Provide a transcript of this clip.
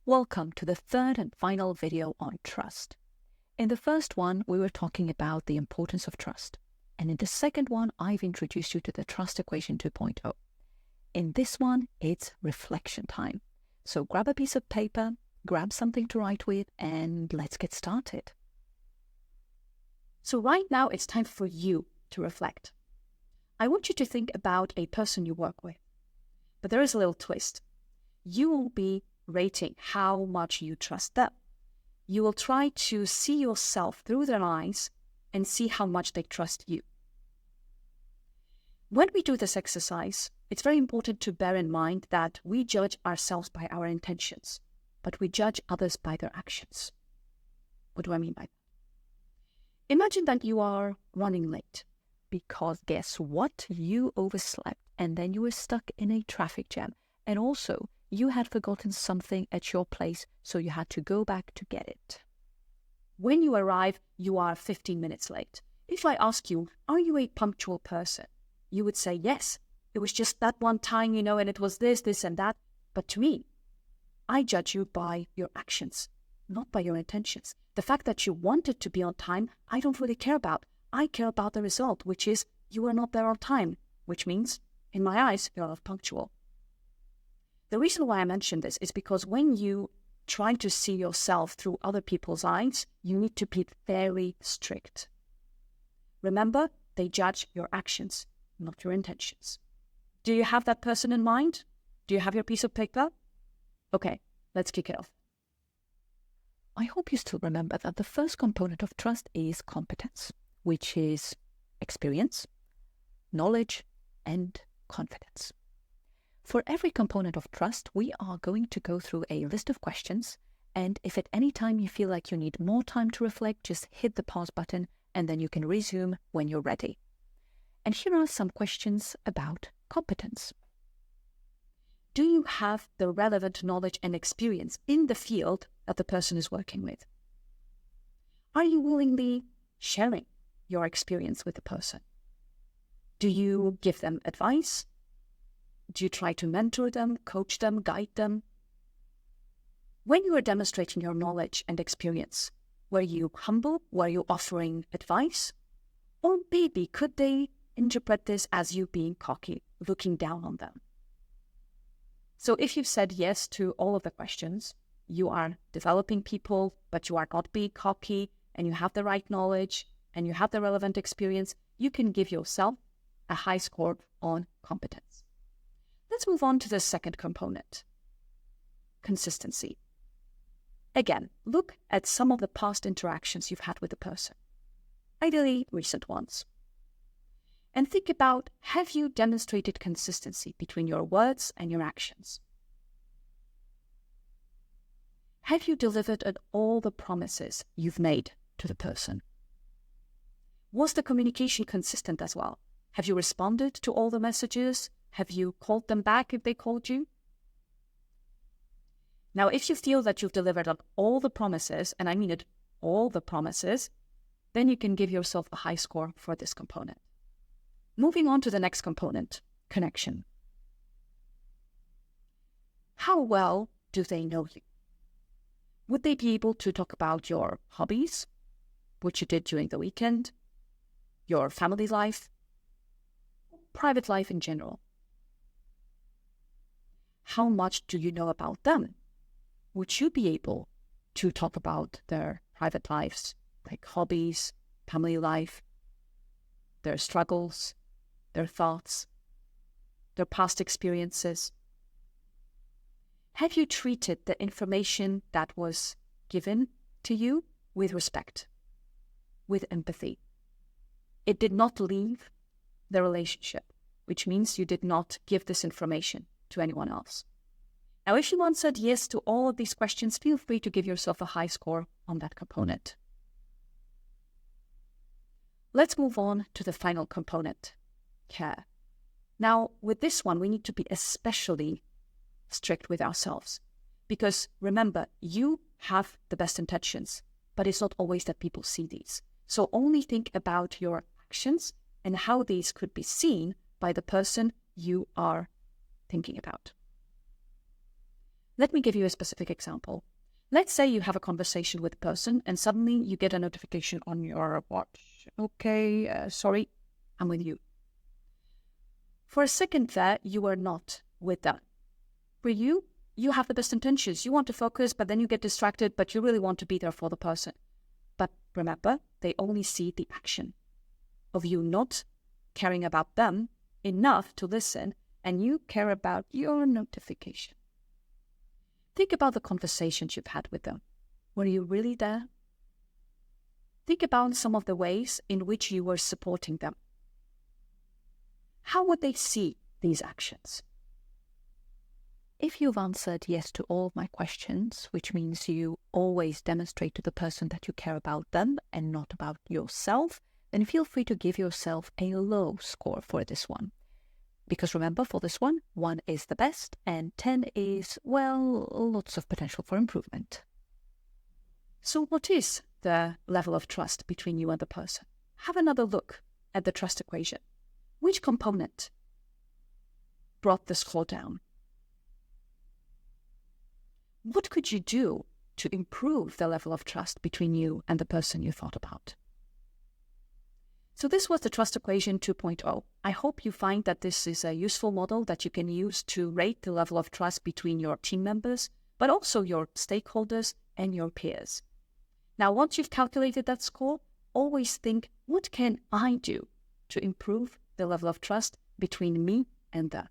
Welcome to the third and final video on trust. In the first one, we were talking about the importance of trust. And in the second one, I've introduced you to the trust equation 2.0. In this one, it's reflection time. So grab a piece of paper, grab something to write with, and let's get started. So right now, it's time for you to reflect. I want you to think about a person you work with. But there is a little twist. You will be rating how much you trust them. You will try to see yourself through their eyes and see how much they trust you. When we do this exercise, it's very important to bear in mind that we judge ourselves by our intentions, but we judge others by their actions. What do I mean by that? Imagine that you are running late because guess what? You overslept and then you were stuck in a traffic jam. And also, you had forgotten something at your place, so you had to go back to get it. When you arrive, you are 15 minutes late. If I ask you, are you a punctual person? You would say, yes, it was just that one time, and it was this, and that. But to me, I judge you by your actions, not by your intentions. The fact that you wanted to be on time, I don't really care about. I care about the result, which is you were not there on time, which means, in my eyes, you're not punctual. The reason why I mention this is because when you try to see yourself through other people's eyes, you need to be very strict. Remember, they judge your actions, not your intentions. Do you have that person in mind? Do you have your piece of paper? Okay, let's kick it off. I hope you still remember that the first component of trust is competence, which is experience, knowledge, and confidence. For every component of trust, we are going to go through a list of questions, and if at any time you feel like you need more time to reflect, just hit the pause button and then you can resume when you're ready. And here are some questions about competence. Do you have the relevant knowledge and experience in the field that the person is working with? Are you willingly sharing your experience with the person? Do you give them advice? Do you try to mentor them, coach them, guide them? When you are demonstrating your knowledge and experience, were you humble? Were you offering advice? Or maybe could they interpret this as you being cocky, looking down on them? So if you've said yes to all of the questions, you are developing people, but you are not being cocky, and you have the right knowledge, and you have the relevant experience, you can give yourself a high score on competence. Let's move on to the second component, consistency. Again, look at some of the past interactions you've had with the person, ideally recent ones. And think about, have you demonstrated consistency between your words and your actions? Have you delivered on all the promises you've made to the person? Was the communication consistent as well? Have you responded to all the messages? Have you called them back if they called you? Now, if you feel that you've delivered on all the promises, and I mean it, all the promises, then you can give yourself a high score for this component. Moving on to the next component, connection. How well do they know you? Would they be able to talk about your hobbies, what you did during the weekend, your family life, private life in general? How much do you know about them? Would you be able to talk about their private lives, like hobbies, family life, their struggles, their thoughts, their past experiences? Have you treated the information that was given to you with respect, with empathy? It did not leave the relationship, which means you did not give this information to anyone else. Now, if you answered yes to all of these questions, feel free to give yourself a high score on that component. Let's move on to the final component, care. Now, with this one, we need to be especially strict with ourselves because remember, you have the best intentions, but it's not always that people see these. So only think about your actions and how these could be seen by the person you are thinking about. Let me give you a specific example. Let's say you have a conversation with a person and suddenly you get a notification on your watch. Okay, sorry, I'm with you. For a second there, you are not with them. For you, you have the best intentions. You want to focus, but then you get distracted, but you really want to be there for the person. But remember, they only see the action of you not caring about them enough to listen, and you care about your notification. Think about the conversations you've had with them. Were you really there? Think about some of the ways in which you were supporting them. How would they see these actions? If you've answered yes to all of my questions, which means you always demonstrate to the person that you care about them and not about yourself, then feel free to give yourself a low score for this one. Because remember, for this one, 1 is the best and 10 is, well, lots of potential for improvement. So what is the level of trust between you and the person? Have another look at the trust equation. Which component brought the score down? What could you do to improve the level of trust between you and the person you thought about? So this was the Trust Equation 2.0. I hope you find that this is a useful model that you can use to rate the level of trust between your team members, but also your stakeholders and your peers. Now, once you've calculated that score, always think, what can I do to improve the level of trust between me and the